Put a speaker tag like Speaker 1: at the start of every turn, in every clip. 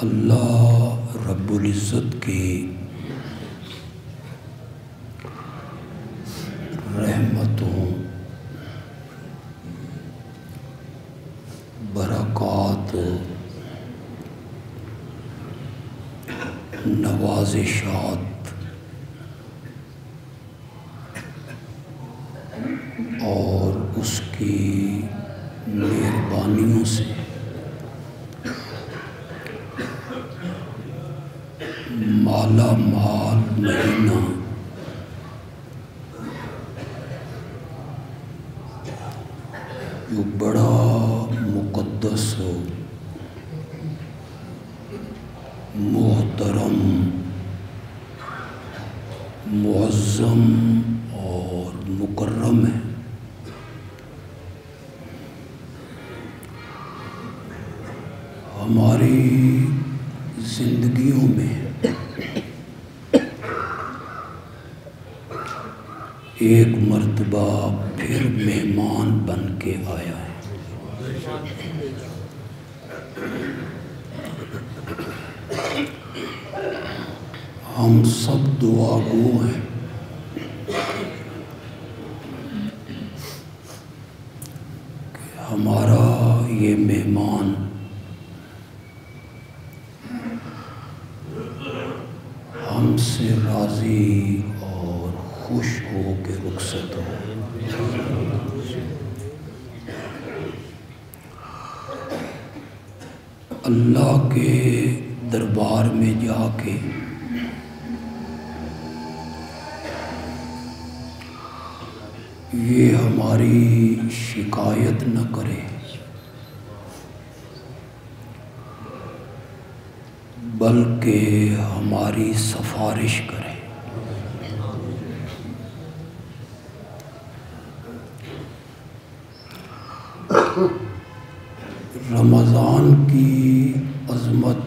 Speaker 1: اللہ رب العزت کی رحمتوں برکات نوازشات اور اس کی مہربانیوں سے مالا مال مہینہ جو بڑا مقدس محترم معظم اور مکرم ہے، ہماری زندگیوں میں ایک مرتبہ پھر مہمان بن کے آیا ہے۔ ہم سب دعا گو ہیں کہ ہمارا یہ مہمان ہم سے راضی اور خوش ہو کے رخصت ہو۔ اللہ کے دربار میں جا کے یہ ہماری شکایت نہ کرے بلکہ ہماری سفارش کرے۔ رمضان کی عظمت،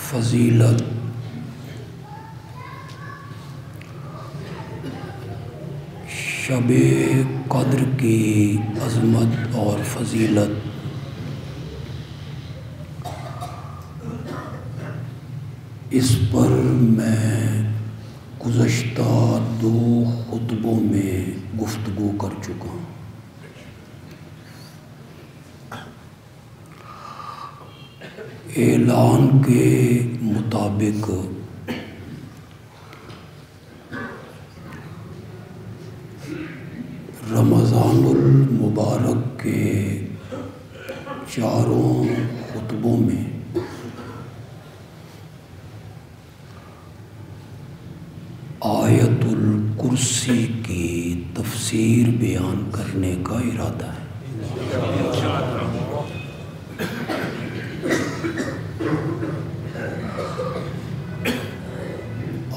Speaker 1: فضیلت، شب قدر کی عظمت اور فضیلت اس پر میں گزشتہ 2 خطبوں میں گفتگو کر چکا ہوں۔ اعلان کے مطابق رمضان المبارک کے 4 خطبوں میں آیت الکرسی کی تفسیر بیان کرنے کا ارادہ ہے۔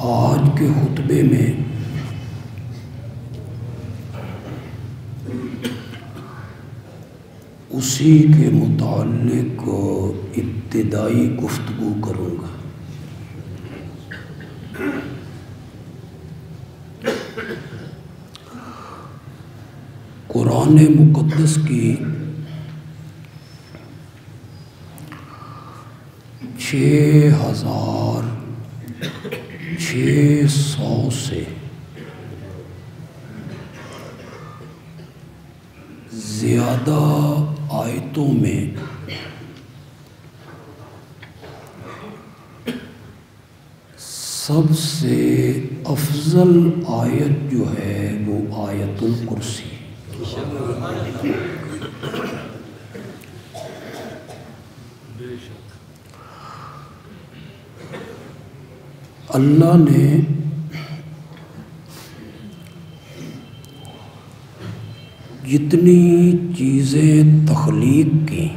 Speaker 1: آج کے خطبے میں اسی کے متعلق ابتدائی گفتگو کروں گا۔ قرآن مقدس کی 6600 سے زیادہ آیتوں میں سب سے افضل آیت جو ہے وہ آیت الکرسی۔ اللہ نے جتنی چیزیں تخلیق کی،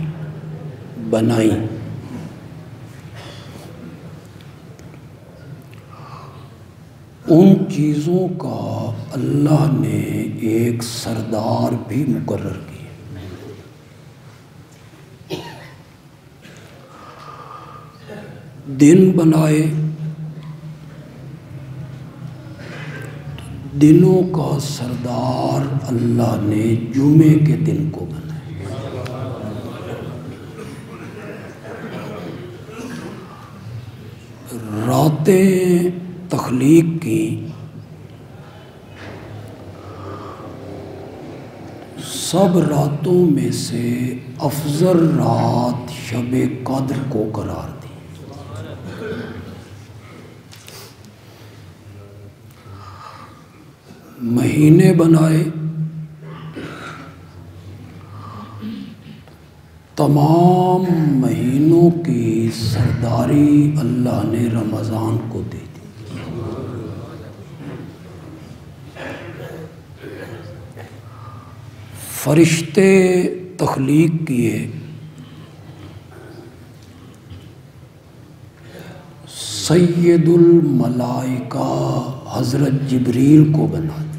Speaker 1: بنائیں، ان چیزوں کا اللہ نے ایک سردار بھی مقرر کیا۔ دن بنائے، دنوں کا سردار اللہ نے جمعے کے دن کو بنایا۔ راتیں تخلیق کی، سب راتوں میں سے افضل رات شب قدر کو قرار دی۔ مہینے بنائے، تمام مہینوں کی سرداری اللہ نے رمضان کو دے دی۔ فرشتے تخلیق کیے، سید الملائکہ حضرت جبریل کو بنا دی۔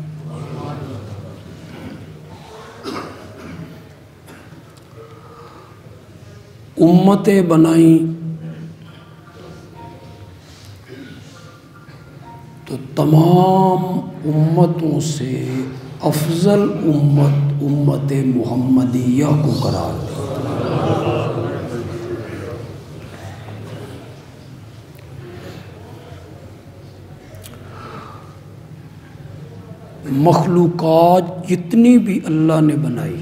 Speaker 1: امتیں بنائیں تو تمام امتوں سے افضل امت محمدیہ کو قرار دیا۔ مخلوقات جتنی بھی اللہ نے بنائی،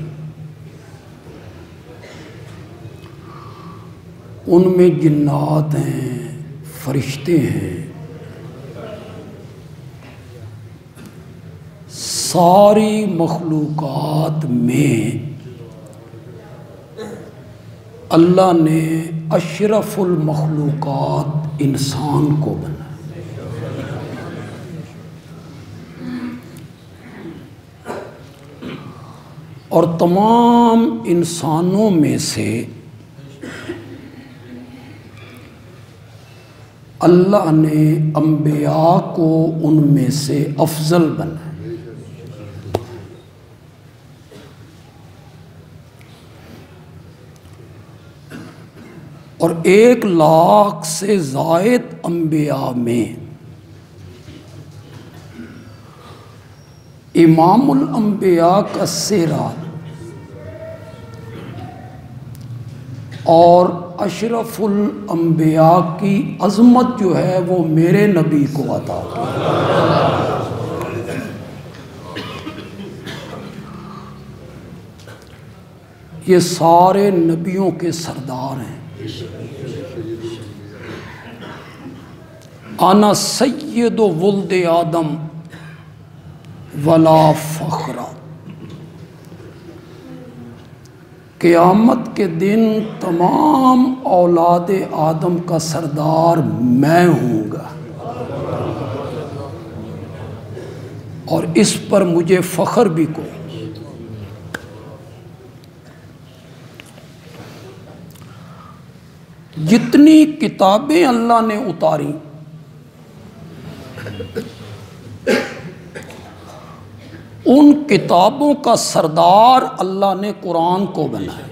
Speaker 1: ان میں جنات ہیں، فرشتے ہیں، ساری مخلوقات میں اللہ نے اشرف المخلوقات انسان کو بنا۔ اور تمام انسانوں میں سے اللہ نے انبیاء کو ان میں سے افضل بنا۔ اور 1,00,000 سے زائد انبیاء میں امام الانبیاء کا سیرا اور اشرف الانبیاء کی عظمت جو ہے وہ میرے نبی کو عطا کی۔ یہ سارے نبیوں کے سردار ہیں۔ انا سید ولد آدم ولا فخر۔ قیامت کے دن تمام اولاد آدم کا سردار میں ہوں گا، اور اس پر مجھے فخر بھی کوئی نہیں۔ جتنی کتابیں اللہ نے اتاری، ان کتابوں کا سردار اللہ نے قرآن کو بنایا۔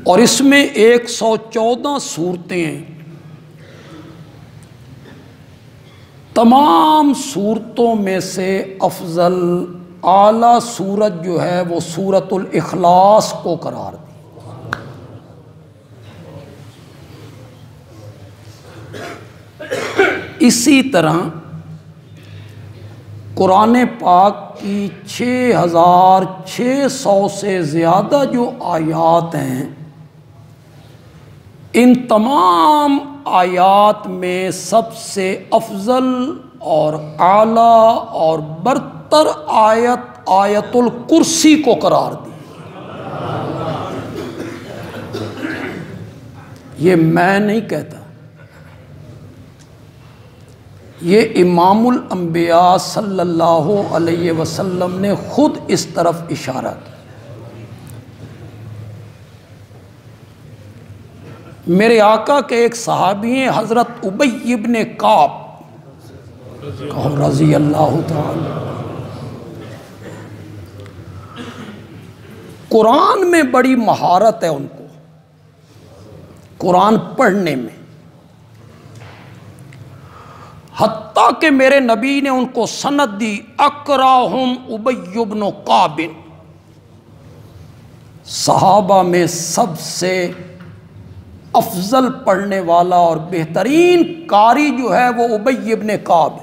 Speaker 1: اور اس میں 114 سورتیں ہیں۔ تمام سورتوں میں سے افضل اعلیٰ سورت جو ہے وہ سورۃ الاخلاص کو قرار دی۔ اسی طرح قرآن پاک کی 6,600 سے زیادہ جو آیات ہیں، ان تمام آیات میں سب سے افضل اور اعلیٰ اور برتر آیت آیت الکرسی کو قرار دی۔ یہ میں نہیں کہتا، یہ امام الانبیاء صلی اللہ علیہ وسلم نے خود اس طرف اشارہ کیا۔ میرے آقا کے ایک صحابی ہیں حضرت ابی ابن کعب رضی اللہ تعالی، قرآن میں بڑی مہارت ہے ان کو، قرآن پڑھنے میں، حتیٰ کہ میرے نبی نے ان کو سند دی، اقراہم ابی بن کعب، صحابہ میں سب سے افضل پڑھنے والا اور بہترین قاری جو ہے وہ ابی ابن کعب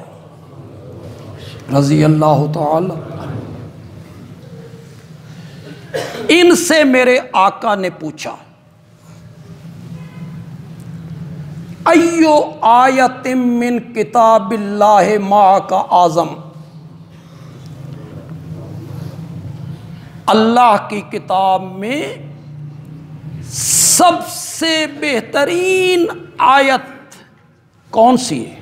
Speaker 1: رضی اللہ تعالی۔ ان سے میرے آقا نے پوچھا ایو آیت من کتاب اللہ معک اعظم، اللہ کی کتاب میں سب سے بہترین آیت کون سی ہے؟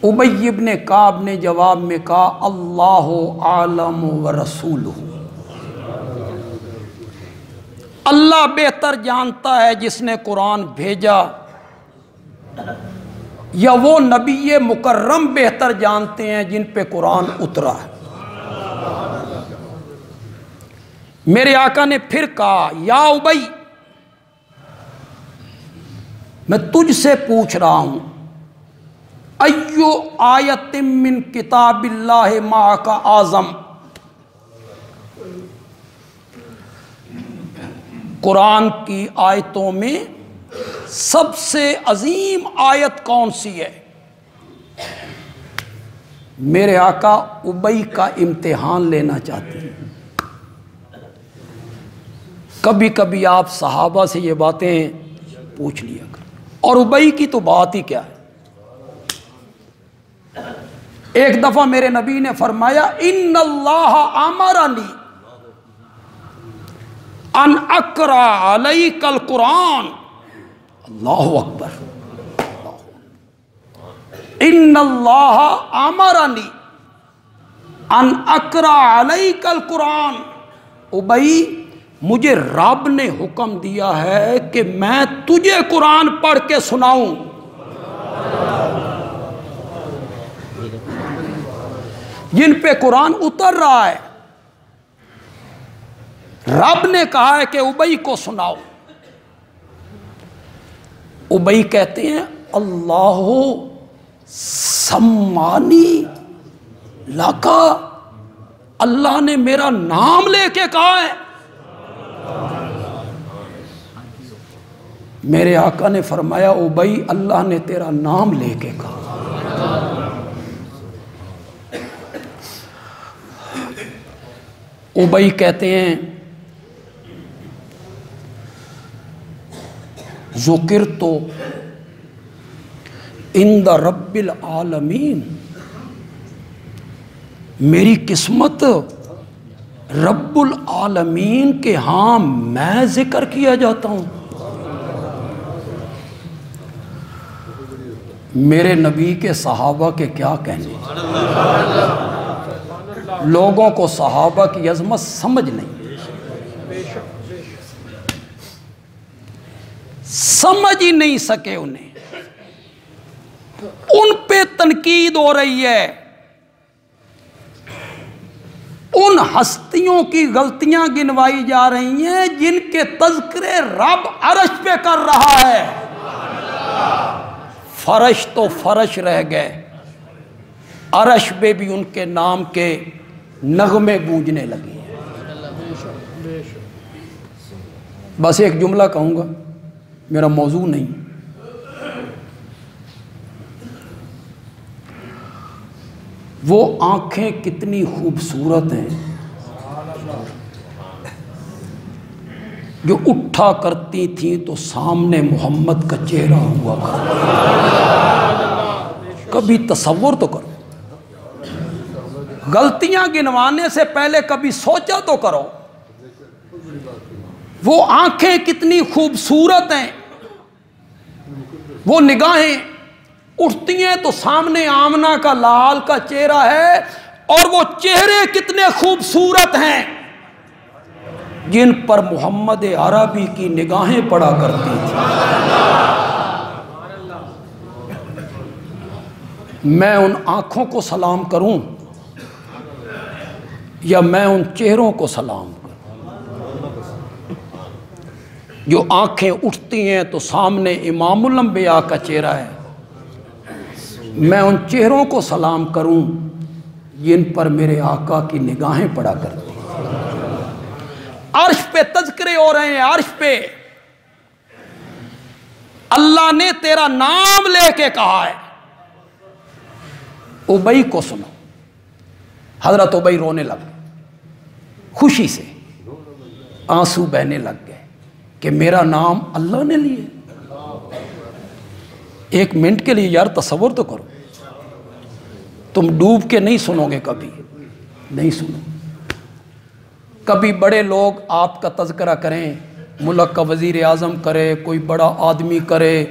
Speaker 1: ابی ابن کعب نے جواب میں کہا اللہ عالم ورسولہ، اللہ بہتر جانتا ہے جس نے قرآن بھیجا، یا وہ نبی مکرم بہتر جانتے ہیں جن پہ قرآن اترا ہے۔ میرے آقا نے پھر کہا یا ابی، میں تجھ سے پوچھ رہا ہوں ایو آیت من کتاب اللہ معک اعظم، قرآن کی آیتوں میں سب سے عظیم آیت کون سی ہے؟ میرے آقا ابی کا امتحان لینا چاہتے ہیں۔ کبھی کبھی آپ صحابہ سے یہ باتیں پوچھ لیا کر، اور ابی کی تو بات ہی کیا ہے۔ ایک دفعہ میرے نبی نے فرمایا ان اللہ امرنی ان اقرأ علیک القرآن، اللہ اکبر، ان اللہ امرنی ان اقرأ علیک القرآن، ابی مجھے رب نے حکم دیا ہے کہ میں تجھے قرآن پڑھ کے سناؤں۔ جن پہ قرآن اتر رہا ہے رب نے کہا ہے کہ ابی کو سناؤ۔ ابی کہتے ہیں اللہ سمانی لکا، اللہ نے میرا نام لے کے کہا ہے۔ میرے آقا نے فرمایا ابی اللہ نے تیرا نام لے کے کہا۔ ابی کہتے ہیں ذکرت عند رب العالمین، میری قسمت رب العالمین کے ہاں میں ذکر کیا جاتا ہوں۔ میرے نبی کے صحابہ کے کیا کہنے، لوگوں کو صحابہ کی عظمت سمجھ نہیں، سمجھ ہی نہیں سکے انہیں، ان پہ تنقید ہو رہی ہے، ان ہستیوں کی غلطیاں گنوائی جا رہی ہیں جن کے تذکرے رب عرش پہ کر رہا ہے۔ فرش تو فرش رہ گئے، عرش پہ بھی ان کے نام کے نغمے گونجنے لگے ہیں۔ بس ایک جملہ کہوں گا، میرا موضوع نہیں۔ وہ آنکھیں کتنی خوبصورت ہیں جو اٹھا کرتی تھیں تو سامنے محمد کا چہرہ ہوا کرتا۔ کبھی تصور تو کرو، غلطیاں گنوانے سے پہلے کبھی سوچا تو کرو۔ وہ آنکھیں کتنی خوبصورت ہیں، وہ نگاہیں اٹھتی ہیں تو سامنے آمنہ کا لال کا چہرہ ہے، اور وہ چہرے کتنے خوبصورت ہیں جن پر محمد عربی کی نگاہیں پڑا کرتی تھیں۔ میں ان آنکھوں کو سلام کروں یا میں ان چہروں کو سلام کروں؟ جو آنکھیں اٹھتی ہیں تو سامنے امام الانبیاء کا چہرہ ہے، میں ان چہروں کو سلام کروں جن پر میرے آقا کی نگاہیں پڑا کرتی ہیں۔ عرش پہ تذکرے ہو رہے ہیں، عرش پہ اللہ نے تیرا نام لے کے کہا ہے۔ ابئی کو سنو، حضرت ابئی رونے لگ گئے، خوشی سے آنسو بہنے لگ گئے کہ میرا نام اللہ نے لیے۔ ایک منٹ کے لیے یار تصور تو کرو، تم ڈوب کے نہیں سنو گے، کبھی نہیں سنو۔ کبھی بڑے لوگ آپ کا تذکرہ کریں، ملک کا وزیر اعظم کرے، کوئی بڑا آدمی کرے،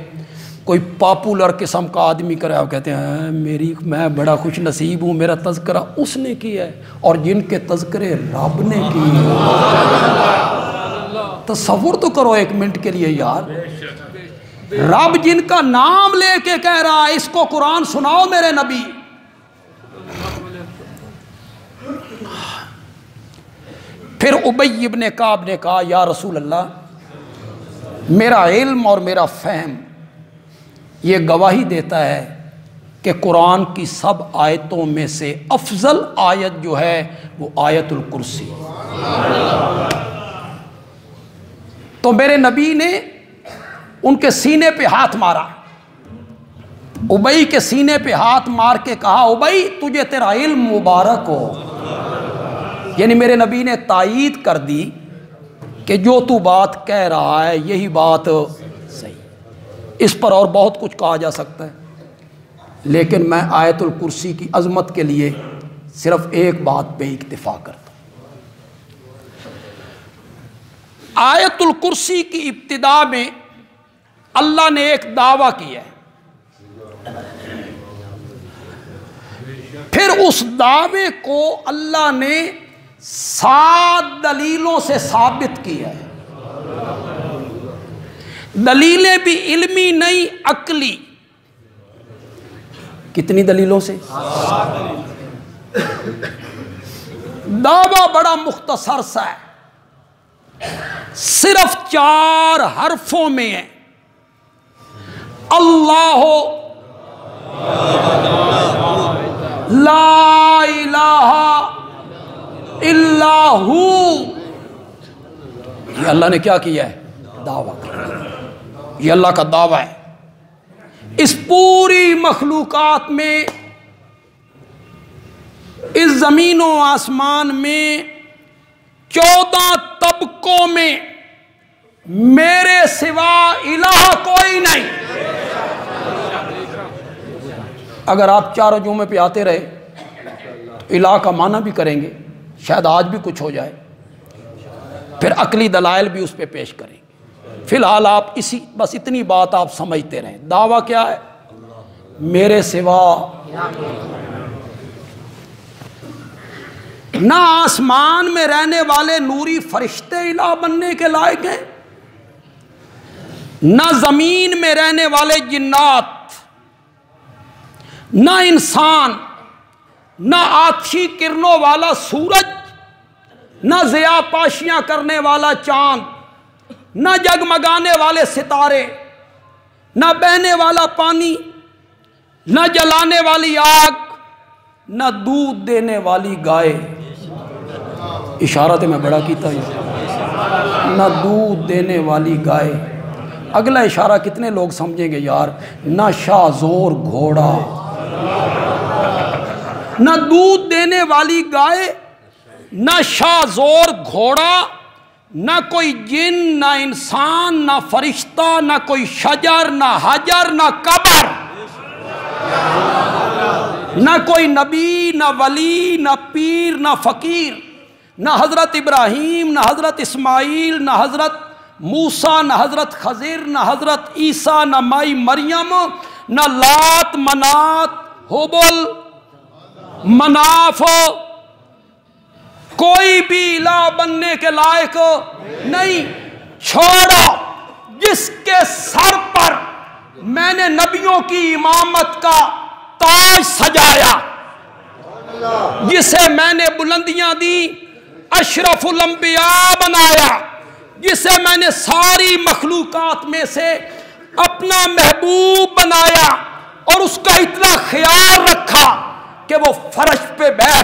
Speaker 1: کوئی پاپولر قسم کا آدمی کرے، آپ کہتے ہیں میں بڑا خوش نصیب ہوں، میرا تذکرہ اس نے کیا ہے، اور جن کے تذکرے رب نے کیے۔ تصور تو کرو ایک منٹ کے لیے یار، رب جن کا نام لے کے کہہ رہا ہے اس کو قرآن سناؤ میرے نبی۔ پھر ابی ابن کعب نے کہا یا رسول اللہ، میرا علم اور میرا فہم یہ گواہی دیتا ہے کہ قرآن کی سب آیتوں میں سے افضل آیت جو ہے وہ آیت الکرسی۔ تو میرے نبی نے ان کے سینے پہ ہاتھ مارا، ابئی کے سینے پہ ہاتھ مار کے کہا ابئی تجھے تیرا علم مبارک ہو۔ یعنی میرے نبی نے تائید کر دی کہ جو تو بات کہہ رہا ہے یہی بات صحیح۔ اس پر اور بہت کچھ کہا جا سکتا ہے، لیکن میں آیت الکرسی کی عظمت کے لیے صرف ایک بات پہ اکتفا کرتا ہوں۔ آیت الکرسی کی ابتدا میں اللہ نے ایک دعویٰ کیا ہے، پھر اس دعوے کو اللہ نے 7 دلیلوں سے ثابت کیا ہے۔ دلیلیں بھی علمی نہیں، عقلی۔ کتنی دلیلوں سے؟ دعویٰ بڑا مختصر سا ہے، صرف 4 حرفوں میں ہے، اللہ لا الہ الا ہو۔ یہ اللہ نے کیا کیا ہے؟ دعویٰ کیا۔ یہ اللہ کا دعویٰ ہے۔ اس پوری مخلوقات میں، اس زمین و آسمان میں، 14 طبقوں میں میرے سوا الہ کوئی نہیں۔ اگر آپ چاروں جمعے پہ آتے رہے، الہ کا معنی بھی کریں گے، شاید آج بھی کچھ ہو جائے، پھر عقلی دلائل بھی اس پہ پیش کریں گے۔ فی الحال آپ بس اتنی بات آپ سمجھتے رہیں، دعویٰ کیا ہے؟ میرے سوا نہ آسمان میں رہنے والے نوری فرشتے الہ بننے کے لائق ہیں، نہ زمین میں رہنے والے جنات، نہ انسان، نہ آتشی کرنوں والا سورج، نہ ضیاء پاشیاں کرنے والا چاند، نہ جگمگانے والے ستارے، نہ بہنے والا پانی، نہ جلانے والی آگ، نہ دودھ دینے والی گائے۔ اشارہ تو میں بڑا کیتا ہے، نہ دودھ دینے والی گائے۔ اگلا اشارہ کتنے لوگ سمجھیں گے یار؟ نہ شاہ زور گھوڑا، نہ دودھ دینے والی گائے، نہ شاہ زور گھوڑا، نہ کوئی جن، نہ انسان، نہ فرشتہ، نہ کوئی شجر، نہ حجر، نہ قبر، نہ کوئی نبی، نہ ولی، نہ پیر، نہ فقیر، نہ حضرت ابراہیم، نہ حضرت اسماعیل، نہ حضرت موسیٰ، نہ حضرت خضر، نہ حضرت عیسیٰ، نہ مائی مریم، نہ لات، منات، حبل، مناف، کوئی بھی الہ بننے کے لائق نہیں۔ چھوڑو، جس کے سر پر میں نے نبیوں کی امامت کا تاج سجایا، جسے میں نے بلندیاں دی، اشرف الانبیاء بنایا، جسے میں نے ساری مخلوقات میں سے اپنا محبوب بنایا، اور اس کا اتنا خیال رکھا کہ وہ فرش پہ بیٹھ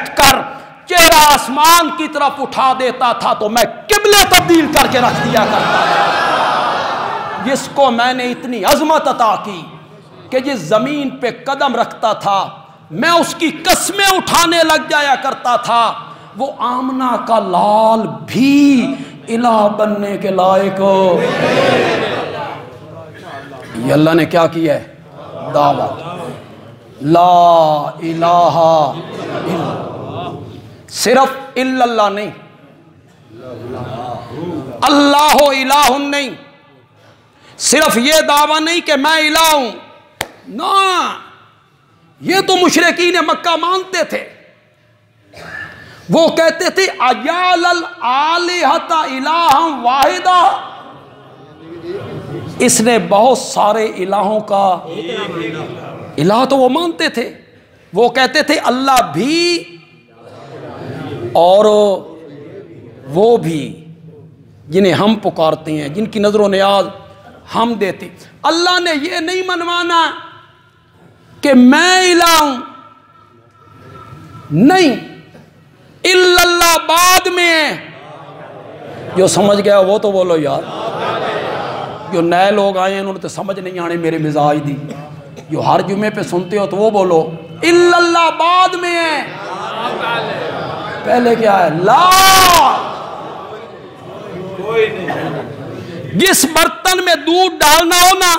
Speaker 1: آسمان کی طرف اٹھا دیتا تھا تو میں قبلے تبدیل کر کے رکھ دیا کرتا تھا۔ جس کو میں نے اتنی عظمت عطا کی کہ جس زمین پہ قدم رکھتا تھا میں اس کی قسمیں اٹھانے لگ جایا کرتا تھا، وہ آمنہ کا لال بھی الہ بننے کے لائق ہو۔ یہ اللہ نے کیا کیا ہے؟ دعوت لا الہ الا، صرف الا اللہ نہیں، اللہ الہ نہیں، صرف یہ دعویٰ نہیں کہ میں الہ ہوں، نا، یہ تو مشرکین مکہ مانتے تھے۔ وہ کہتے تھے اجعل الآلہۃ الہا واحدا، اس نے بہت سارے الہوں کا الہ تو وہ مانتے تھے۔ وہ کہتے تھے اللہ بھی اور وہ بھی جنہیں ہم پکارتے ہیں، جن کی نظر و نیاز ہم دیتے۔ اللہ نے یہ نہیں منوانا کہ میں الہ ہوں، نہیں، الا اللہ بعد میں ہے۔ جو سمجھ گیا وہ تو بولو یار، جو نئے لوگ آئے ہیں انہوں نے تو سمجھ نہیں آنے میرے مزاج دی، جو ہر جمعے پہ سنتے ہو تو وہ بولو الا اللہ بعد میں ہے، پہلے کیا ہے؟ لا۔ جس برتن میں دودھ ڈالنا ہو نا،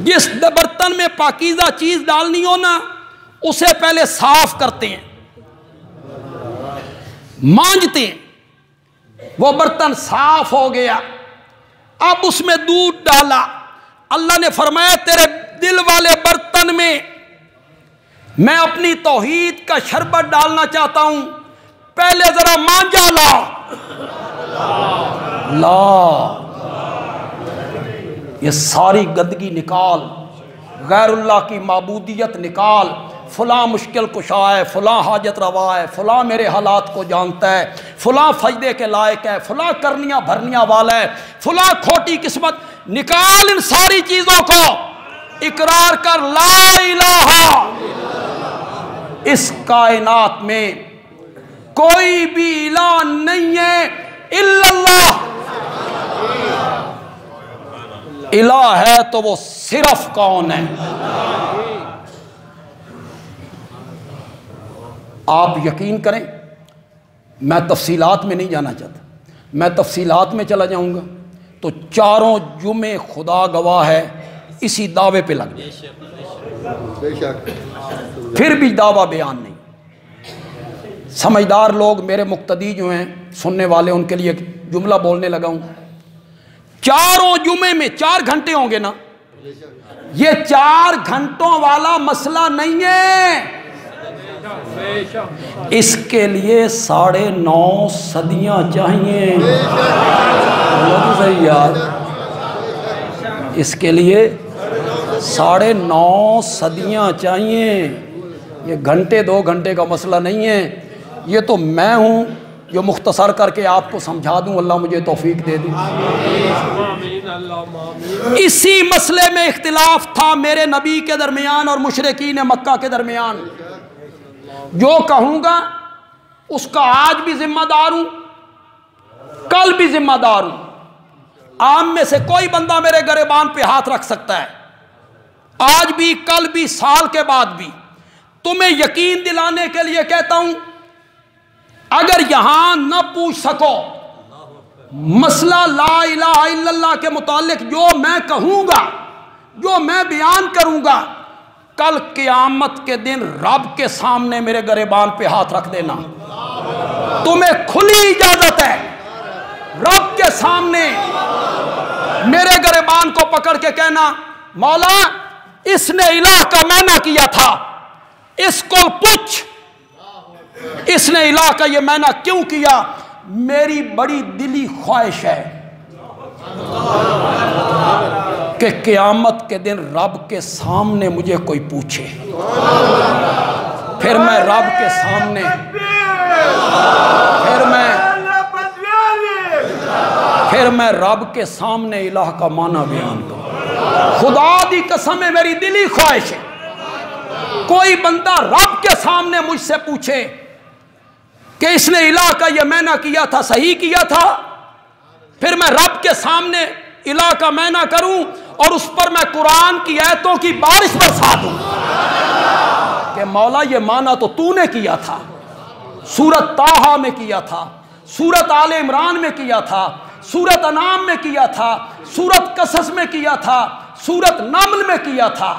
Speaker 1: جس برتن میں پاکیزہ چیز ڈالنی ہو نا، اسے پہلے صاف کرتے ہیں، مانجتے ہیں، وہ برتن صاف ہو گیا، اب اس میں دودھ ڈالا، اللہ نے فرمایا تیرے دل والے برتن میں میں اپنی توحید کا شربت ڈالنا چاہتا ہوں، پہلے ذرا مانجا لا، یہ ساری گندگی نکال، غیر اللہ کی معبودیت نکال، فلاں مشکل کشا ہے، فلاں حاجت روا ہے، فلاں میرے حالات کو جانتا ہے، فلاں سجدے کے لائق ہے، فلاں کرنیاں بھرنیاں والا ہے، فلاں کھوٹی قسمت، نکال ان ساری چیزوں کو، اقرار کر لا الہ، اس کائنات میں کوئی بھی الہ نہیں ہے الا اللہ، الہ ہے تو وہ صرف کون ہے؟ آپ یقین کریں، میں تفصیلات میں نہیں جانا چاہتا، میں تفصیلات میں چلا جاؤں گا تو چاروں جمعے خدا گواہ ہے اسی دعوے پہ لگ جائے، پھر بھی دعویٰ بیان نہیں۔ سمجھدار لوگ میرے مقتدی جو ہیں سننے والے، ان کے لیے ایک جملہ بولنے لگا ہوں، چاروں جمعے میں 4 گھنٹے ہوں گے نا، یہ 4 گھنٹوں والا مسئلہ نہیں ہے، اس کے لیے 9.5 صدیاں چاہیے، صحیح یار، اس کے لیے 9.5 صدیاں چاہیے، یہ گھنٹے 2 گھنٹے کا مسئلہ نہیں ہے، یہ تو میں ہوں جو مختصر کر کے آپ کو سمجھا دوں، اللہ مجھے توفیق دے دے۔ اسی مسئلے میں اختلاف تھا میرے نبی کے درمیان اور مشرکین مکہ کے درمیان، جو کہوں گا اس کا آج بھی ذمہ دار ہوں، کل بھی ذمہ دار ہوں، عام میں سے کوئی بندہ میرے گریبان پہ ہاتھ رکھ سکتا ہے، آج بھی، کل بھی، سال کے بعد بھی۔ تمہیں یقین دلانے کے لیے کہتا ہوں، اگر یہاں نہ پوچھ سکو مسئلہ لا الہ الا اللہ کے متعلق، جو میں کہوں گا، جو میں بیان کروں گا، کل قیامت کے دن رب کے سامنے میرے گریبان پہ ہاتھ رکھ دینا، تمہیں کھلی اجازت ہے رب کے سامنے میرے گریبان کو پکڑ کے کہنا، مولا اس نے الہ کا معنی کیا تھا، اس کو پوچھ اس نے الہ کا یہ معنی کیوں کیا، میری بڑی دلی خواہش ہے کہ قیامت کے دن رب کے سامنے مجھے کوئی پوچھے، پھر میں رب کے سامنے پھر میں رب کے سامنے الہ کا معنی بیان کروں۔ خدا دی قسم ہے، میری دلی خواہش ہے کوئی بندہ رب کے سامنے مجھ سے پوچھے کہ اس نے الہ کا یہ معنی کیا تھا، صحیح کیا تھا، پھر میں رب کے سامنے الہ کا معنی کروں اور اس پر میں قرآن کی آیتوں کی بارش برسا دوں کہ مولا یہ معنی تو تو نے کیا تھا، سورت طٰہٰ میں کیا تھا، سورت آل عمران میں کیا تھا، سورت انعام میں کیا تھا، سورت قصص میں کیا تھا، سورت نمل میں کیا تھا.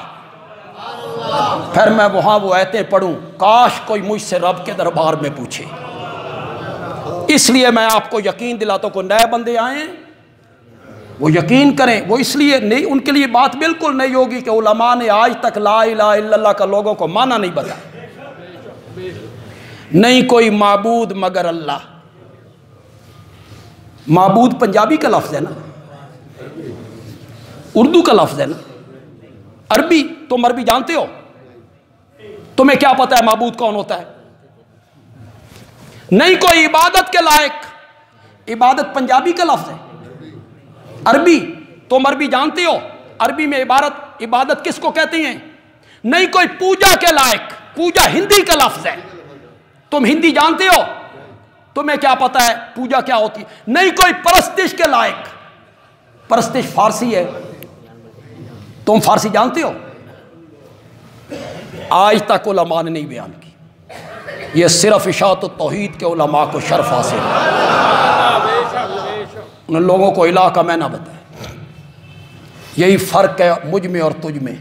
Speaker 1: پھر میں وہاں وہ آیتیں پڑھوں، کاش کوئی مجھ سے رب کے دربار میں پوچھے. اس لیے میں آپ کو یقین دلاتا ہوں، کوئی نئے بندے آئیں وہ یقین کریں. وہ اس لیے نہیں، ان کے لیے بات بالکل نہیں ہوگی کہ علماء نے آج تک لا الہ الا اللہ کا لوگوں کو معنی نہیں بتایا. نہیں کوئی معبود مگر اللہ. معبود پنجابی کا لفظ ہے نا، اردو کا لفظ ہے نا، عربی. تم عربی جانتے ہو؟ تمہیں کیا پتا ہے معبود کون ہوتا ہے؟ نہیں کوئی عبادت کے لائق. عبادت پنجابی کا لفظ ہے. عربی، تم عربی جانتے ہو؟ عربی میں عبادت کس کو کہتے ہیں؟ نہیں کوئی پوجا کے لائق. پوجا ہندی کا لفظ ہے. تم ہندی جانتے ہو؟ تمہیں کیا پتا ہے پوجا کیا ہوتی ہے؟ نہیں کوئی پرستش کے لائق. پرستش فارسی ہے. تم فارسی جانتے ہو؟ آج تک علماء نے نہیں بیان کی. یہ صرف اشاعت التوحید کے علماء کو شرف حاصل ہے. ان لوگوں کو الہ کا معنی بتایا. یہی فرق ہے مجھ میں اور تجھ میں،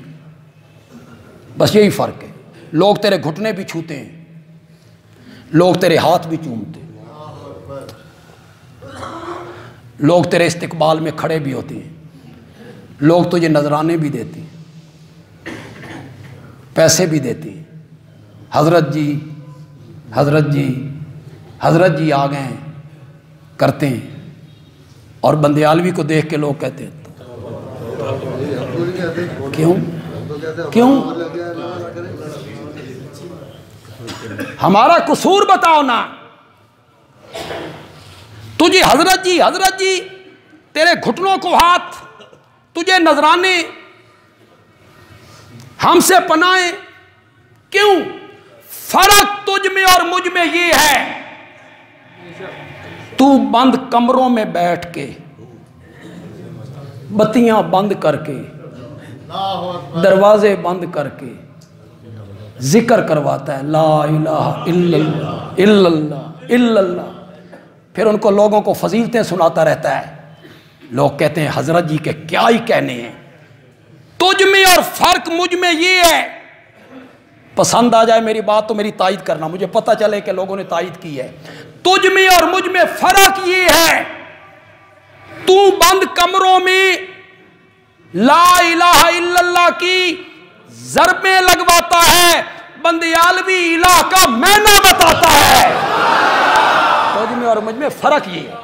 Speaker 1: بس یہی فرق ہے. لوگ تیرے گھٹنے بھی چھوتے ہیں، لوگ تیرے ہاتھ بھی چومتے ہیں، لوگ تیرے استقبال میں کھڑے بھی ہوتے ہیں، لوگ تجھے نذرانے بھی دیتے ہیں، پیسے بھی دیتے ہیں. حضرت جی حضرت جی حضرت جی آ گئے کرتے ہیں. اور بندیالوی کو دیکھ کے لوگ کہتے ہیں کیوں کیوں ہمارا قصور بتاؤ نا. تجھے حضرت جی تیرے گھٹنوں کو ہاتھ، تجھے نذرانے، ہم سے پناہیں. کیوں؟ فرق تجھ میں اور مجھ میں یہ ہے، تو بند کمروں میں بیٹھ کے بتیاں بند کر کے دروازے بند کر کے ذکر کرواتا ہے لا الہ الا اللہ الا اللہ الا اللہ. پھر ان کو لوگوں کو فضیلتیں سناتا رہتا ہے. لوگ کہتے ہیں حضرت جی کے کیا ہی کہنے ہیں. تجھ میں اور فرق مجھ میں یہ ہے. پسند آ جائے میری بات تو میری تائید کرنا، مجھے پتہ چلے کہ لوگوں نے تائید کی ہے. تجھ میں اور مجھ میں فرق یہ ہے، تو بند کمروں میں لا الہ الا اللہ کی ضربیں لگواتا ہے، بندیالوی الہ کا معنی بتاتا ہے. تجھ میں اور مجھ میں فرق یہ ہے.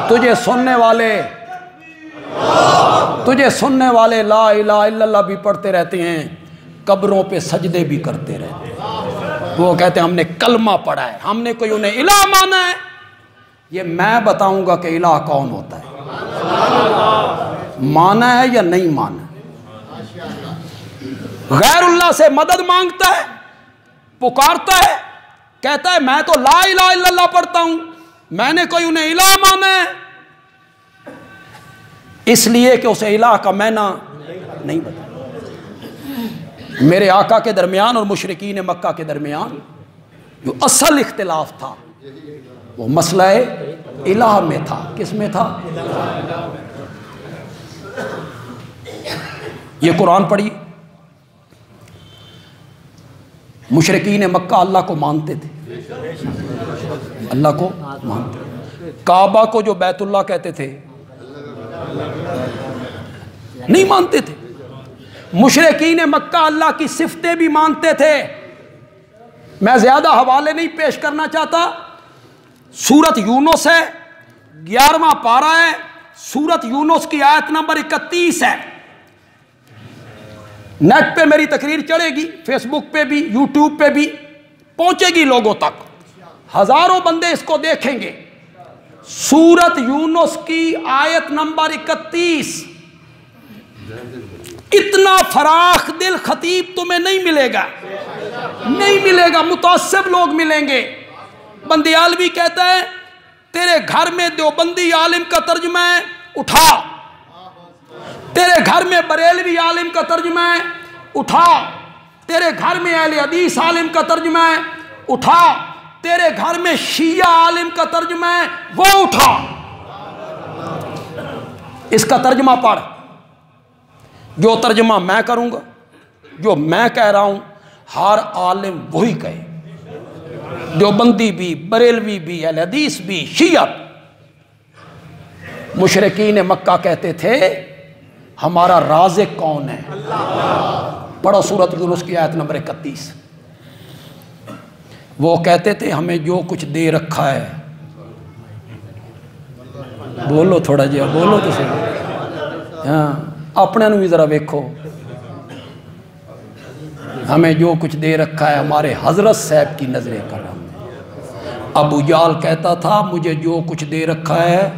Speaker 1: تجھے سننے والے لا الہ الا اللہ بھی پڑھتے رہتے ہیں، قبروں پہ سجدے بھی کرتے رہتے ہیں. وہ کہتے ہیں ہم نے کلمہ پڑھا ہے، ہم نے کوئی انہیں الہ مانا ہے. یہ میں بتاؤں گا کہ الہ کون ہوتا ہے، مانا ہے یا نہیں مانا. غیر اللہ سے مدد مانگتا ہے، پکارتا ہے، کہتا ہے میں تو لا الہ الا اللہ پڑھتا ہوں، میں نے کوئی انہیں الہ مانا ہے. اس لیے کہ اسے الہ کا معنی نہیں بتا. میرے آقا کے درمیان اور مشرکین مکہ کے درمیان جو اصل اختلاف تھا وہ مسئلہ الہ میں تھا. کس میں تھا؟ یہ قرآن پڑھی. مشرکین مکہ اللہ کو مانتے تھے، اللہ کو مانتے. کعبہ کو جو بیت اللہ کہتے تھے نہیں مانتے تھے. مشرکین مکہ اللہ کی صفتیں بھی مانتے تھے. میں زیادہ حوالے نہیں پیش کرنا چاہتا. سورت یونس ہے، 11واں پارہ ہے، سورت یونس کی آیت نمبر 31 ہے. نیٹ پہ میری تقریر چڑھے گی، فیس بک پہ بھی، یوٹیوب پہ بھی پہنچے گی لوگوں تک. ہزاروں بندے اس کو دیکھیں گے. سورت یونس کی آیت نمبر 31. اتنا فراخ دل خطیب تمہیں نہیں ملے گا، نہیں ملے گا، متعصب لوگ ملیں گے. بندیالوی کہتا ہے تیرے گھر میں دیوبندی عالم کا ترجمہ ہے اٹھا، تیرے گھر میں بریلوی عالم کا ترجمہ ہے اٹھا، تیرے گھر میں اہل حدیث عالم کا ترجمہ ہے اٹھا، تیرے گھر میں شیعہ عالم کا ترجمہ ہے وہ اٹھا، اس کا ترجمہ پڑھ. جو ترجمہ میں کروں گا، جو میں کہہ رہا ہوں، ہر عالم وہی کہے، دیوبندی بھی، بریلوی بھی، اہل حدیث بھی، شیعہ. مشرکین مکہ کہتے تھے ہمارا رازق کون ہے؟ پڑھو سورۃ یونس کی آیت نمبر 31. وہ کہتے تھے ہمیں جو کچھ دے رکھا ہے، بولو تھوڑا جی، بولو تو صحیح، ہاں اپنے نو بھی ذرا ویکھو. ہمیں جو کچھ دے رکھا ہے ہمارے حضرت صاحب کی نظر کرم. ابو جال کہتا تھا مجھے جو کچھ دے رکھا ہے.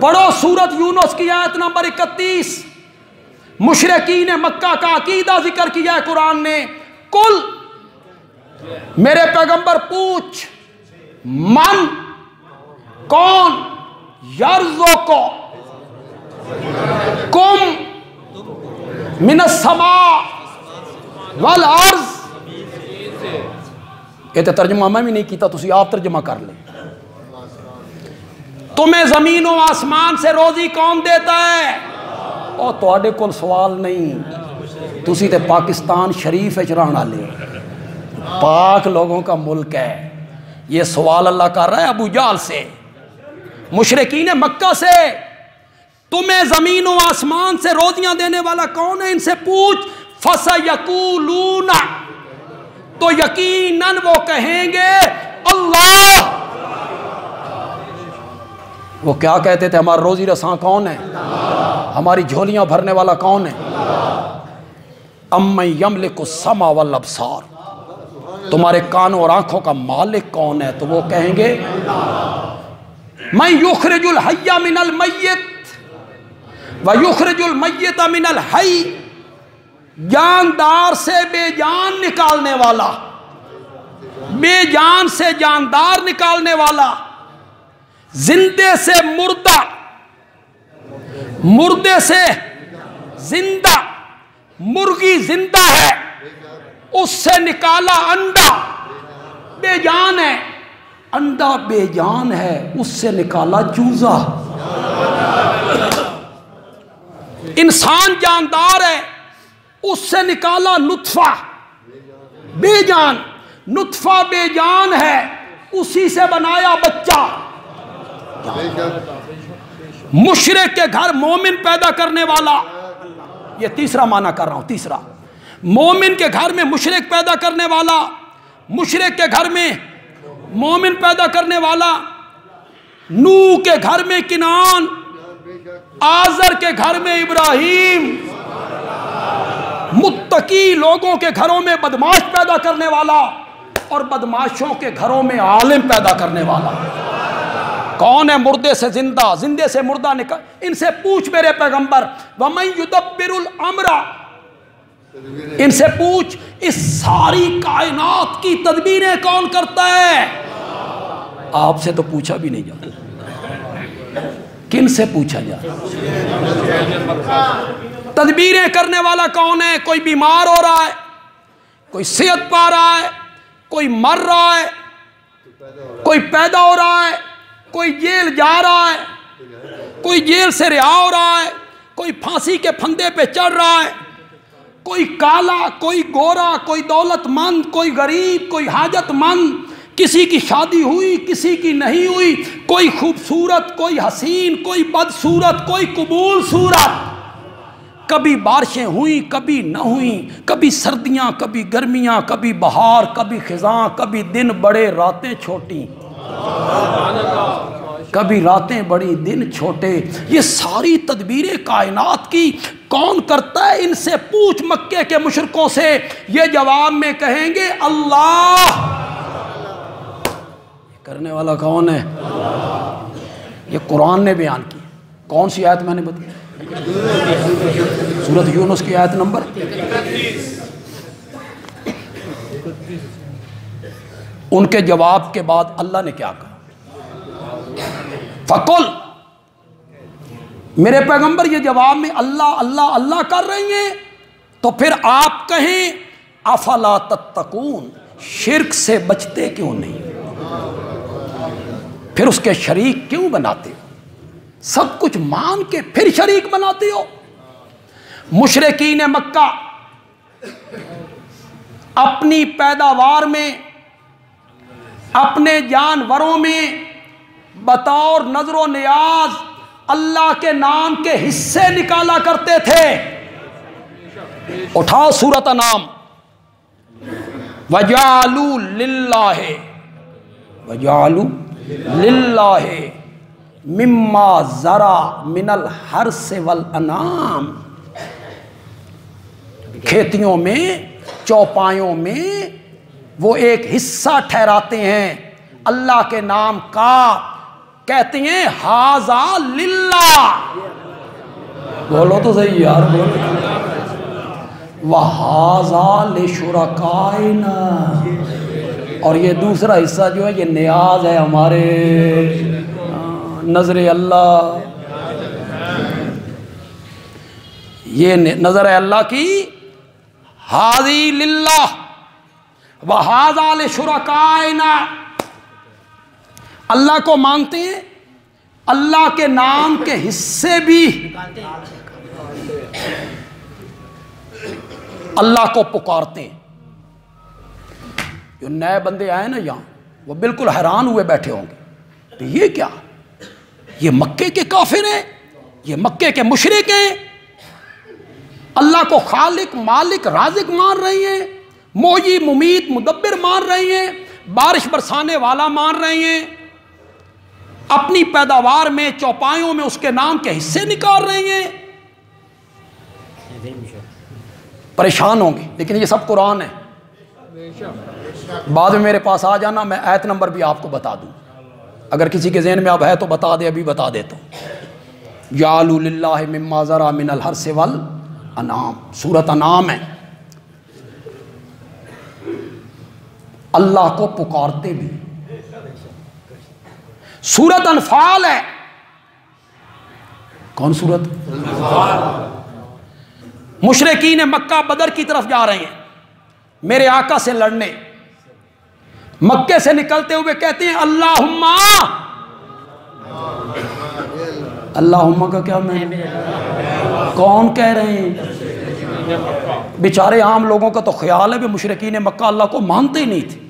Speaker 1: پڑھو سورۃ یونس کی آیت نمبر 31. مشرکین مکہ کا عقیدہ ذکر کیا ہے قرآن نے. کل میرے پیغمبر پوچھ، من کون یرزقو کم من السماء والارض. یہ تو ترجمہ میں بھی نہیں کیتا، تسی آپ ترجمہ کر لیں. تمہیں زمین و آسمان سے روزی کون دیتا ہے؟ اور تواڈے کول سوال نہیں، تسی تے پاکستان شریف وچ رہن والے، پاک لوگوں کا ملک ہے. یہ سوال اللہ کر رہا ہے ابو جہل سے، مشرکین مکہ سے. تمہیں زمین و آسمان سے روزیاں دینے والا کون ہے؟ ان سے پوچھ. فَسَيَقُولُونَ، تو یقیناً وہ کہیں گے اللہ. وہ کیا کہتے تھے؟ ہمارا روزی رساں کون ہے؟ ہماری جھولیاں بھرنے والا کون ہے؟ اَمَّن يَمْلِكُ السَّمْعَ وَالْأَبْصَارَ، تمہارے کانوں اور آنکھوں کا مالک کون ہے؟ تو وہ کہیں گے مَن يُخْرِجُ الْحَيَّ مِنَ الْمَيِّتِ وَيُخْرِجُ الْمَيِّتَ مِنَ الْحَيِّ، جاندار سے بے جان نکالنے والا، بے جان سے جاندار نکالنے والا، زندے سے مردہ، مردے سے زندہ. مرغی زندہ ہے، اس سے نکالا انڈا، بے جان ہے. انڈا بے جان ہے، اس سے نکالا چوزا. انسان جاندار ہے، اس سے نکالا نطفہ بے جان. نطفہ بے جان ہے، اسی سے بنایا بچہ. مشرک کے گھر مومن پیدا کرنے والا، یہ تیسرا معنی کر رہا ہوں، تیسرا. مومن کے گھر میں مشرک پیدا کرنے والا، مشرک کے گھر میں مومن پیدا کرنے والا. نوح کے گھر میں کنعان، آزر کے گھر میں ابراہیم. متقی لوگوں کے گھروں میں بدماش پیدا کرنے والا، اور بدماشوں کے گھروں میں عالم پیدا کرنے والا. کون ہے؟ مردے سے زندہ، زندے سے مردہ نکال. ان سے پوچھ میرے پیغمبر وَمَن يُدَبِّرُ الْأَمْرَ، ان سے پوچھ اس ساری کائنات کی تدبیریں کون کرتا ہے؟ آپ سے تو پوچھا بھی نہیں جاتا، کن سے پوچھا جائے؟ تدبیریں کرنے والا کون ہے؟ کوئی بیمار ہو رہا ہے، کوئی صحت پا رہا ہے، کوئی مر رہا ہے، کوئی پیدا ہو رہا ہے، کوئی جیل جا رہا ہے، کوئی جیل سے رہا ہو رہا ہے، کوئی پھانسی کے پھندے پہ چڑھ رہا ہے، کوئی کالا، کوئی گورا، کوئی دولت مند، کوئی غریب، کوئی حاجت مند. کسی کی شادی ہوئی، کسی کی نہیں ہوئی، کوئی خوبصورت، کوئی حسین، کوئی بدصورت، کوئی قبول صورت. کبھی بارشیں ہوئیں، کبھی نہ ہوئیں، کبھی سردیاں، کبھی گرمیاں، کبھی بہار، کبھی خزاں، کبھی دن بڑے راتیں چھوٹی، کبھی راتیں بڑی دن چھوٹے. یہ ساری تدبیریں کائنات کی کون کرتا ہے؟ ان سے پوچھ مکے کے مشرکوں سے. یہ جواب میں کہیں گے اللہ. کرنے والا کون ہے؟ یہ قرآن نے بیان کی. کون سی آیت میں نے بتائی؟ سورۃ یونس کی آیت نمبر 31. ان کے جواب کے بعد اللہ نے کیا کہا؟ فقل، میرے پیغمبر یہ جواب میں اللہ اللہ اللہ کر رہی ہیں تو پھر آپ کہیں افلا تتقون، شرک سے بچتے کیوں نہیں؟ پھر اس کے شریک کیوں بناتے ہو؟ سب کچھ مان کے پھر شریک بناتے ہو. مشرکین مکہ اپنی پیداوار میں، اپنے جانوروں میں بطور نظر و نیاز اللہ کے نام کے حصے نکالا کرتے تھے. اٹھاؤ سورۃ انعام. وَجَعَلُوا لِلَّهِ مِمَّا زَرَعَ مِنَ الْحَرْثِ وَالْأَنْعَامِ، کھیتیوں میں، چوپایوں میں وہ ایک حصہ ٹھہراتے ہیں اللہ کے نام کا، کہتے ہیں ھذا للہ. بولو تو صحیح یار، بولو. وَھذا لِشُرَکَائِنَا، اور یہ دوسرا حصہ جو ہے یہ نیاز ہے ہمارے نظر اللہ. یہ نظر ہے اللہ کی. ھذی للہ وَھذا لِشُرَکَائِنَا، اللہ کو مانتے ہیں، اللہ کے نام کے حصے بھی اللہ کو پکارتے ہیں. جو نئے بندے آئے نا یہاں وہ بالکل حیران ہوئے بیٹھے ہوں گے، تو یہ کیا؟ یہ مکے کے کافر ہیں، یہ مکے کے مشرک ہیں، اللہ کو خالق مالک رازق مان رہی ہیں، محیی ممیت مدبر مان رہی ہیں، بارش برسانے والا مان رہی ہیں، اپنی پیداوار میں چوپایوں میں اس کے نام کے حصے نکال رہی ہیں. پریشان ہوں گے. لیکن یہ سب قرآن ہے. بعد میں میرے پاس آ جانا، میں آیت نمبر بھی آپ کو بتا دوں. اگر کسی کے ذہن میں اب ہے تو بتا دے، ابھی بتا دیتا ہوں. جعلوا للہ مما ذرا من الحرث والانعام، سورۃ انعام ہے. اللہ کو پکارتے بھی. سورۃ انفال ہے. کون سورت؟ مشرکین مکہ بدر کی طرف جا رہے ہیں میرے آقا سے لڑنے. مکے سے نکلتے ہوئے کہتے ہیں اللہم. اللہم کا کیا میں کون کہہ رہے ہیں؟ بیچارے عام لوگوں کا تو خیال ہے کہ مشرکین مکہ اللہ کو مانتے ہی نہیں تھے.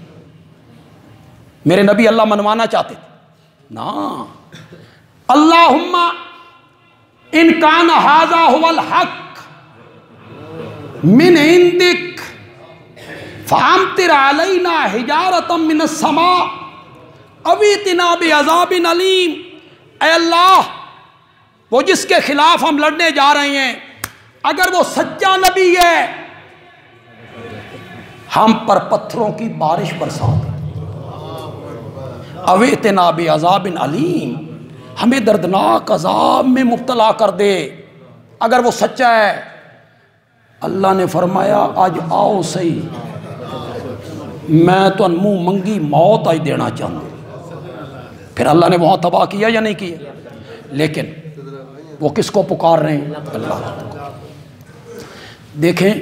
Speaker 1: میرے نبی اللہ منوانا چاہتے تھے نا. اللہم ان کان ھذا ھو الحق من عندک فامطر علینا حجارۃ من السماء او ائتنا بعذاب علیم. اے اللہ، وہ جس کے خلاف ہم لڑنے جا رہے ہیں اگر وہ سچا نبی ہے ہم پر پتھروں کی بارش برسا دے. او ائتنا بعذاب علیم، ہمیں دردناک عذاب میں مبتلا کر دے اگر وہ سچا ہے. اللہ نے فرمایا آج آؤ صحیح، میں تو منہ منگی موت آج دینا چاہتا ہوں. پھر اللہ نے وہاں تباہ کیا یا نہیں کیا؟ لیکن وہ کس کو پکار رہے ہیں؟ اللہ کو. دیکھیں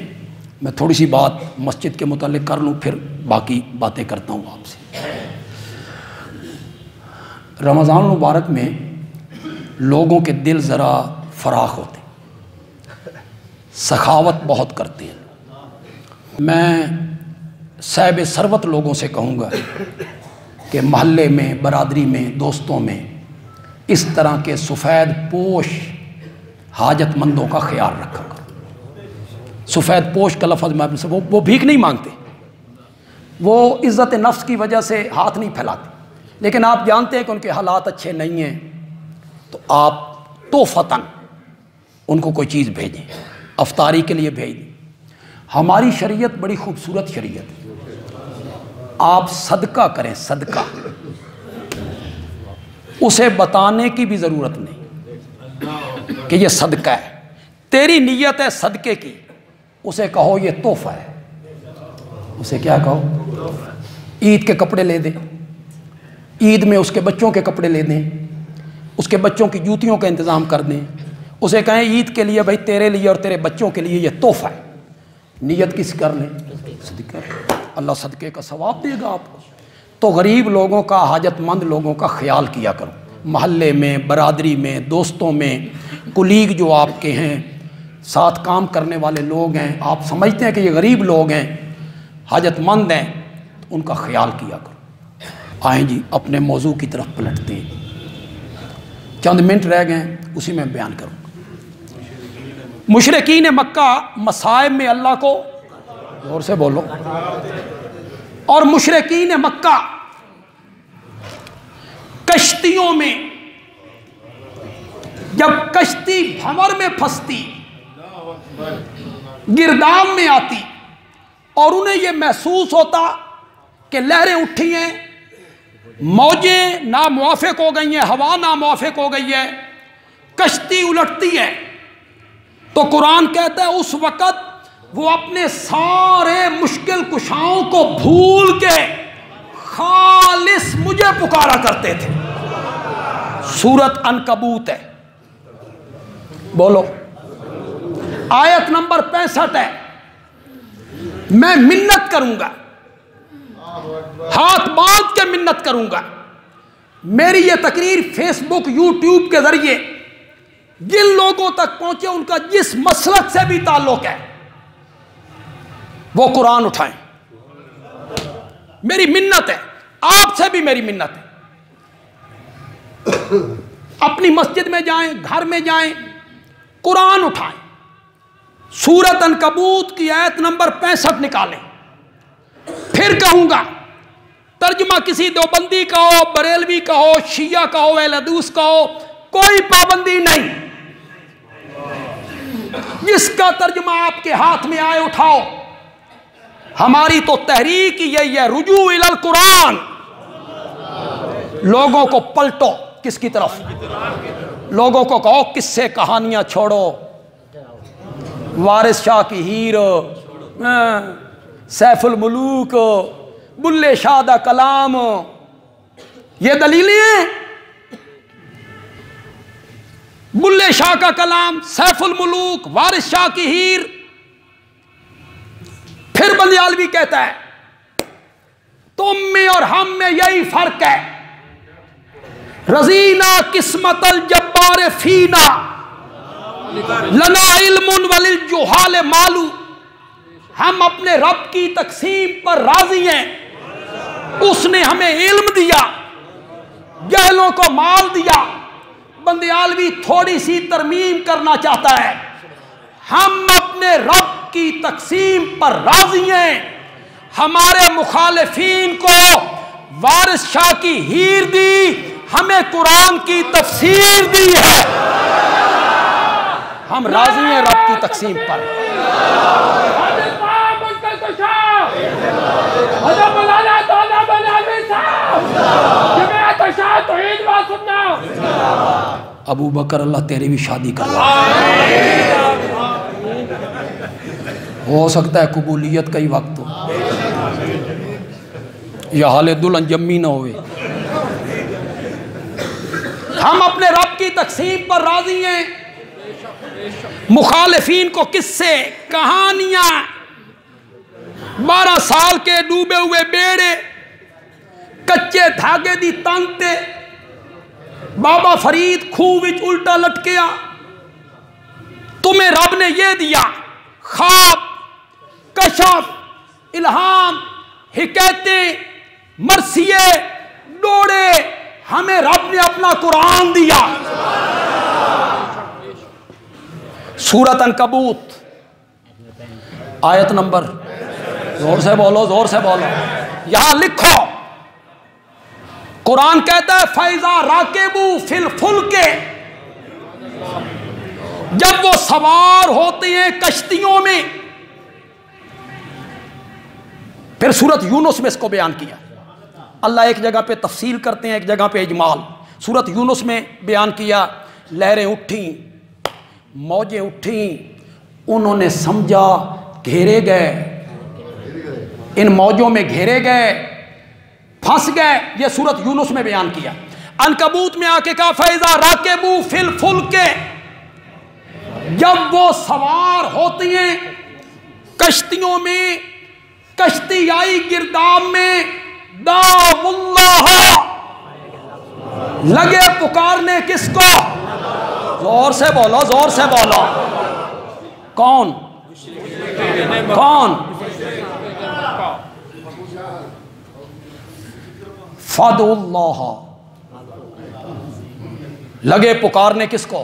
Speaker 1: میں تھوڑی سی بات مسجد کے متعلق کر لوں، پھر باقی باتیں کرتا ہوں آپ سے. رمضان المبارک میں لوگوں کے دل ذرا فراخ ہوتے، سخاوت بہت کرتے ہیں. میں صاحب ثروت لوگوں سے کہوں گا کہ محلے میں، برادری میں، دوستوں میں اس طرح کے سفید پوش حاجت مندوں کا خیال رکھا کرو. سفید پوش کا لفظ میں سے وہ بھیک نہیں مانگتے، وہ عزت نفس کی وجہ سے ہاتھ نہیں پھیلاتے، لیکن آپ جانتے ہیں کہ ان کے حالات اچھے نہیں ہیں تو آپ تحفتاً ان کو کوئی چیز بھیجیں، افطاری کے لیے بھیج دیں. ہماری شریعت بڑی خوبصورت شریعت ہے. آپ صدقہ کریں، صدقہ. اسے بتانے کی بھی ضرورت نہیں کہ یہ صدقہ ہے، تیری نیت ہے صدقے کی، اسے کہو یہ تحفہ ہے، اسے کیا کہو؟ عید کے کپڑے لے دیں، عید میں اس کے بچوں کے کپڑے لے دیں، اس کے بچوں کی جوتیوں کا انتظام کر دیں، اسے کہیں عید کے لیے بھائی تیرے لیے اور تیرے بچوں کے لیے یہ تحفہ ہے، نیت کس کر لیں؟ صدقہ، اللہ صدقے کا ثواب دے گا آپ کو۔ تو غریب لوگوں کا، حاجت مند لوگوں کا خیال کیا کرو، محلے میں، برادری میں، دوستوں میں، کلیگ جو آپ کے ہیں، ساتھ کام کرنے والے لوگ ہیں، آپ سمجھتے ہیں کہ یہ غریب لوگ ہیں، حاجت مند ہیں، تو ان کا خیال کیا کرو۔ آئیں جی اپنے موضوع کی طرف پلٹتے ہیں، چند منٹ رہ گئے ہیں، اسی میں بیان کروں۔ مشرکین مکہ مصائب میں اللہ کو، زور سے بولو، اور مشرکین مکہ کشتیوں میں، جب کشتی بھنور میں پھنستی، گرداب میں آتی، اور انہیں یہ محسوس ہوتا کہ لہریں اٹھی ہیں، موجیں ناموافق ہو گئی ہیں، ہوا ناموافق ہو گئی ہے، کشتی الٹتی ہے، تو قرآن کہتا ہے اس وقت وہ اپنے سارے مشکل کشاؤں کو بھول کے خالص مجھے پکارا کرتے تھے۔ سورت عنکبوت ہے، بولو، آیت نمبر 65 ہے، میں منت کروں گا، ہاتھ باندھ کے منت کروں گا، میری یہ تقریر فیس بک یوٹیوب کے ذریعے جن لوگوں تک پہنچے، ان کا جس مسلک سے بھی تعلق ہے وہ قرآن اٹھائیں، میری منت ہے، آپ سے بھی میری منت ہے، اپنی مسجد میں جائیں، گھر میں جائیں، قرآن اٹھائیں، سورۃ عنکبوت کی آیت نمبر 65 نکالیں، پھر کہوں گا ترجمہ کسی دیوبندی کا ہو، بریلوی کا ہو، شیعہ کا ہو، اہل حدیث کا ہو، کوئی پابندی نہیں، جس کا ترجمہ آپ کے ہاتھ میں آئے اٹھاؤ۔ ہماری تو تحریک یہی ہے، رجوع الی القرآن، لوگوں کو پلٹو، کس کی طرف؟ لوگوں کو کہو قصے کہانیاں چھوڑو، وارث شاہ کی ہیر، سیف الملوک، بلے شاہ دا کلام، یہ دلیلیں ہیں؟ بلے شاہ کا کلام، سیف الملوک، وارث شاہ کی ہیر۔ پھر بندیالوی کہتا ہے تم میں اور ہم میں یہی فرق ہے، رضینا قسمت الجبار فینا لنا علم وللجہال مالو، ہم اپنے رب کی تقسیم پر راضی ہیں، اس نے ہمیں علم دیا، جہلوں کو مال دیا۔ بندیالوی تھوڑی سی ترمیم کرنا چاہتا ہے، ہم اپنے رب کی تقسیم پر راضی ہیں، ہمارے مخالفین کو وارث شاہ کی ہیر دی، ہمیں قرآن کی تفسیر دی ہے، ہم راضی ہیں رب کی تقسیم پر۔ ابو بکر اللہ تیری بھی شادی کروا، ہو سکتا ہے قبولیت کا ہی وقت ہو، یا حال دلہن جمی نہ ہوئے۔ ہم اپنے رب کی تقسیم پر راضی ہیں، مخالفین کو قصے کہانیاں، 12 سال کے ڈوبے ہوئے بیڑے، کچے دھاگے دی تانتے، بابا فرید خوہ وچ الٹا لٹکیا، تمہیں رب نے یہ دیا، خواب، کشف، الہام، حکایتیں، مرثیے، ڈوڑے، ہمیں رب نے اپنا قرآن دیا۔ سورۃ عنکبوت آیت نمبر، زور سے بولو، زور سے بولو، یہاں لکھو، قرآن کہتا ہے فَإِذَا رَاكِبُوا فِي الْفُلْكِ، جب وہ سوار ہوتے ہیں کشتیوں میں۔ پھر سورۃ یونس میں اس کو بیان کیا، اللہ ایک جگہ پہ تفصیل کرتے ہیں، ایک جگہ پہ اجمال۔ سورت یونس میں بیان کیا، لہریں اٹھیں، موجیں اٹھیں، انہوں نے سمجھا گھیرے گئے، ان موجوں میں گھیرے گئے، پھنس گئے، یہ سورت یونس میں بیان کیا۔ عنکبوت میں آ کے کہا فَإِذَا رَكِبُوا فِي الْفُلْكِ، جب وہ سوار ہوتی ہیں کشتیوں میں، کشتی آئی گرداب میں، دعوا اللہ، لگے پکارنے کس کو؟ زور سے بولو، زور سے بولو، کون؟ کون؟ فَادْعُوا اللَّهَ، لگے پکارنے کس کو؟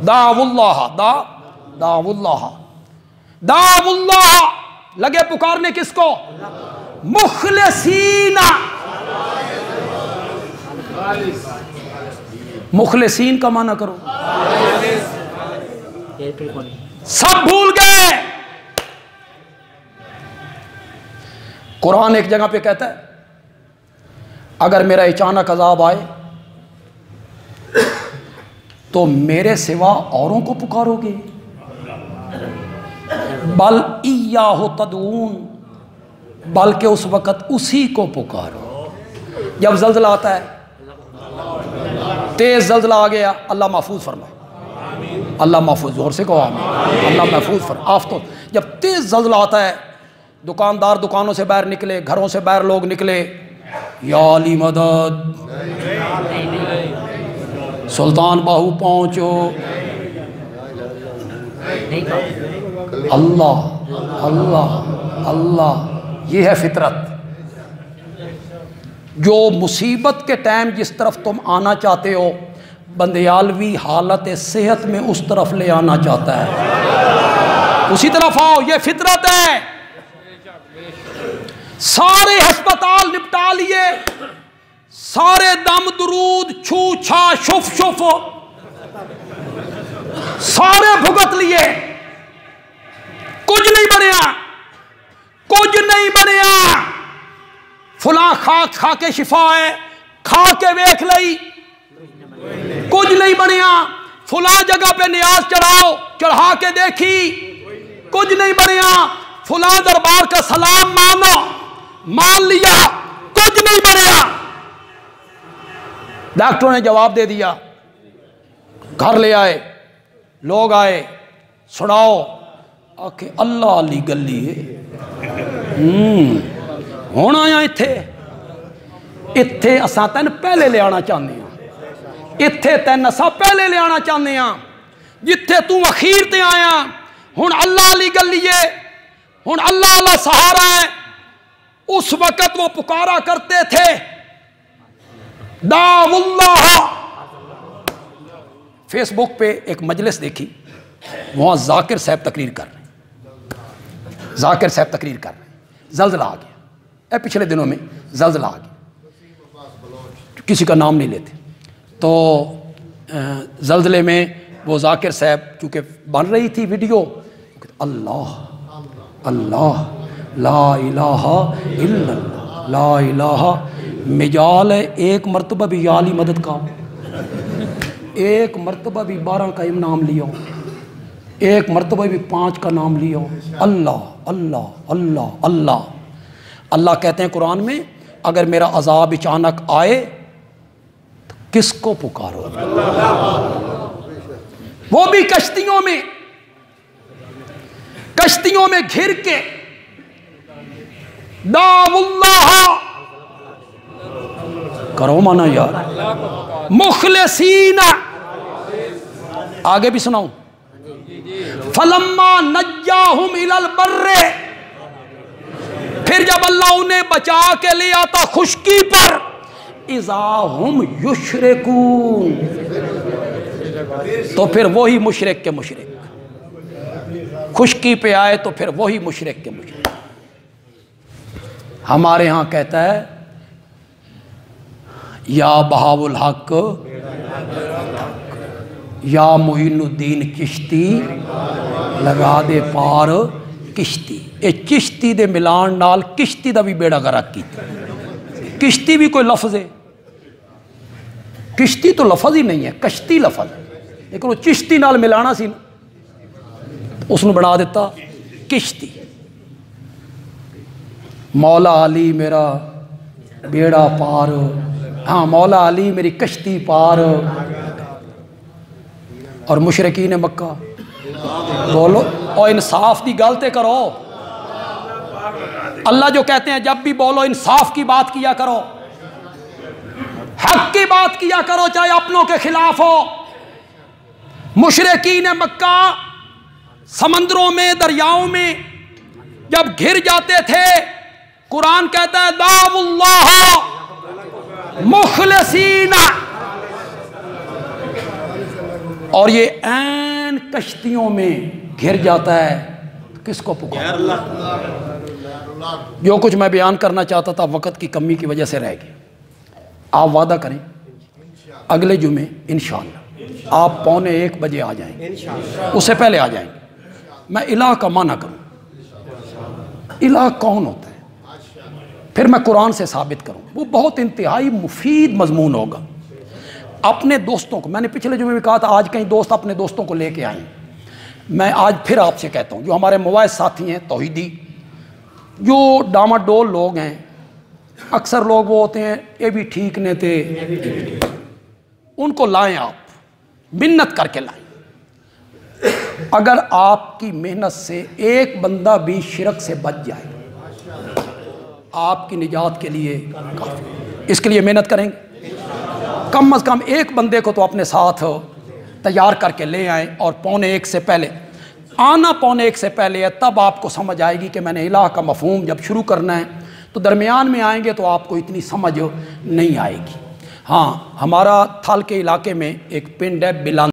Speaker 1: دعوا اللہ، دعوا اللہ، دعوا اللہ، لگے پکارنے کس کو؟ مخلصین، مخلصین کا معنی کرو، سب بھول گئے۔ قرآن ایک جگہ پہ کہتا ہے اگر میرا اچانک عذاب آئے تو میرے سوا اوروں کو پکارو گے؟ بل ایاہ تدعون، بلکہ اس وقت اسی کو پکارو۔ جب زلزلہ آتا ہے، تیز زلزلہ آ گیا، اللہ محفوظ فرمائے، اللہ محفوظ، زور سے کہو آمین، اللہ محفوظ فرمائے۔ آفتو جب تیز زلزلہ آتا ہے، دکاندار دکانوں سے باہر نکلے، گھروں سے باہر لوگ نکلے، یا علی مدد، سلطان باہو پہنچو، اللہ اللہ اللہ، یہ ہے فطرت۔ جو مصیبت کے ٹائم جس طرف تم آنا چاہتے ہو، بندیالوی حالت صحت میں اس طرف لے آنا چاہتا ہے، اسی طرف آؤ، یہ فطرت ہے۔ سارے ہسپتال نپٹا لیے، سارے دم درود چھو چھا شف شف سارے بھگت لیے، کچھ نہیں بنیا، کچھ نہیں بنیا۔ فلاں خاک کھا کے شفا ہے، کھا کے ویکھ لئی، کچھ نہیں بنیا۔ فلاں جگہ پہ نیاز چڑھاؤ، چڑھا کے دیکھی، کچھ نہیں بنیا۔ فلاں دربار کا سلام مانو، مان لیا، کچھ نہیں بنیا۔ ڈاکٹروں نے جواب دے دیا، گھر لے آئے، لوگ آئے، سناؤ، آکے اللہ علی گلی ہے، ہونا آیا اتھے اساں تین پہلے لے آنا چاہنے ہیں، اتھے تین اساں پہلے لے آنا چاہنے ہیں، جتھے تو اخیر تے آیا، ہن اللہ علی گلی ہے، ہن اللہ اللہ سہارا ہے۔ اس وقت وہ پکارا کرتے تھے دعوا اللہ۔ فیس بک پہ ایک مجلس دیکھی، وہاں ذاکر صاحب تقریر کر رہے ہیں، ذاکر صاحب تقریر کر رہے ہیں، زلزلہ آ گیا، پچھلے دنوں میں زلزلہ آ گیا، کسی کا نام نہیں لیتے، تو زلزلے میں وہ ذاکر صاحب چونکہ بن رہی تھی ویڈیو، اللہ اللہ لا الہ الا اللہ، لا الہ، مجال ہے ایک مرتبہ بھی یا علی مدد کا، ایک مرتبہ بھی 12 کا نام لیا، ایک مرتبہ بھی 5 کا نام لیا، اللہ اللہ اللہ اللہ۔ اللہ کہتے ہیں قرآن میں اگر میرا عذاب اچانک آئے تو کس کو پکارو؟ وہ بھی کشتیوں میں گھر کے، دعوا اللہ، کرو مانا یار، مخلصین، آگے بھی سناؤں، فلما نجاہم الی البر، پھر جب اللہ انہیں بچا کے لے آتا خشکی پر، اذا ہم یشرکون، تو پھر وہی مشرک کے مشرک، خشکی پہ آئے تو پھر وہی مشرک کے مشرک۔ ہمارے ہاں کہتا ہے یا بہاء الحق، یا معین الدین چشتی، لگا دے پار کشتی۔ اے چشتی دے ملان نال کشتی دا بھی بیڑا غرق کیتا، کشتی بھی کوئی لفظ ہے، کشتی تو لفظ ہی نہیں ہے، کشتی لفظ ہے، لیکن وہ چشتی نال ملانا سی اس نے بنا دیتا کشتی۔ مولا علی میرا بیڑا پار، ہاں مولا علی میری کشتی پار۔ اور مشرکین مکہ بولو اور انصاف دی گل تے کرو، اللہ جو کہتے ہیں جب بھی بولو انصاف کی بات کیا کرو، حق کی بات کیا کرو، چاہے اپنوں کے خلاف ہو۔ مشرکین مکہ سمندروں میں، دریاؤں میں جب گھر جاتے تھے، قرآن کہتا ہے دعوا اللہ مخلصین، اور یہ عین کشتیوں میں گر جاتا ہے، کس کو پکار؟ جو کچھ میں بیان کرنا چاہتا تھا وقت کی کمی کی وجہ سے رہ گیا۔ آپ وعدہ کریں اگلے جمعے انشاءاللہ آپ 12:45 بجے آ جائیں گے، اس سے پہلے آ جائیں گے۔ میں الہ کا معنی کروں، الہ کون ہوتا ہے، پھر میں قرآن سے ثابت کروں، وہ بہت انتہائی مفید مضمون ہوگا۔ اپنے دوستوں کو، میں نے پچھلے جمعے بھی کہا تھا آج کہیں دوست اپنے دوستوں کو لے کے آئیں، میں آج پھر آپ سے کہتا ہوں جو ہمارے موائز ساتھی ہیں توحیدی، جو ڈاماڈول لوگ ہیں، اکثر لوگ وہ ہوتے ہیں یہ بھی ٹھیک نہیں تھے، ان کو لائیں، آپ منت کر کے لائیں۔ اگر آپ کی محنت سے ایک بندہ بھی شرک سے بچ جائے آپ کی نجات کے لیے کافی، اس کے لیے محنت کریں گے۔ کم از کم ایک بندے کو تو اپنے ساتھ تیار کر کے لے آئیں، اور 12:45 سے پہلے آنا، 12:45 سے پہلے ہے، تب آپ کو سمجھ آئے گی کہ میں نے الہ کا مفہوم جب شروع کرنا ہے تو درمیان میں آئیں گے تو آپ کو اتنی سمجھ نہیں آئے گی۔ ہاں ہمارا تھال کے علاقے میں ایک پنڈ ہے بلان